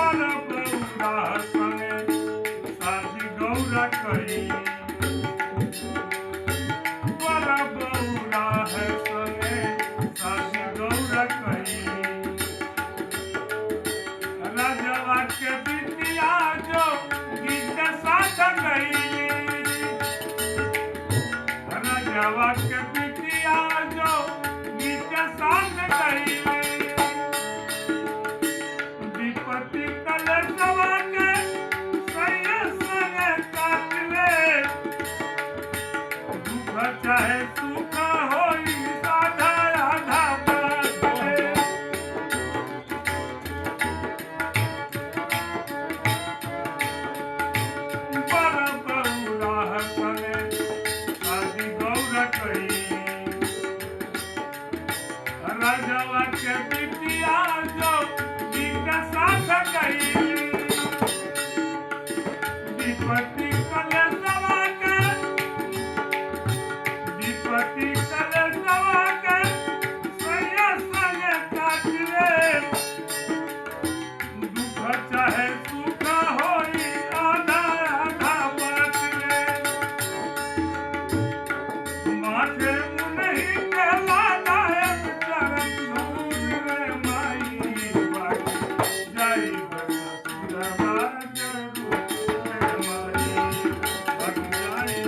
बौरा संगे साथी गौरा कई बड़ा बौरा है संगे साथी गौरा कई राजवा के बिटिया जो गीत साथ गई राजवा के बिटिया जो गीत साथ गई विपत्ति कलशवा के सैया संगे काटले दुख चाहे सुख होई साधा आधा बाटले बड़ा बौरा संगे साथी गौरा कई राजवा के बिटिया जो गीत साथ गई विपत्ति कलशवा के सैया संगे काटले दुख चाहे सुख होई आधा आधा बाटले माथे मुनहि के लायक चरण धूल रे माई बाटी जाई बसुरवा जरूर रे माई बन जाई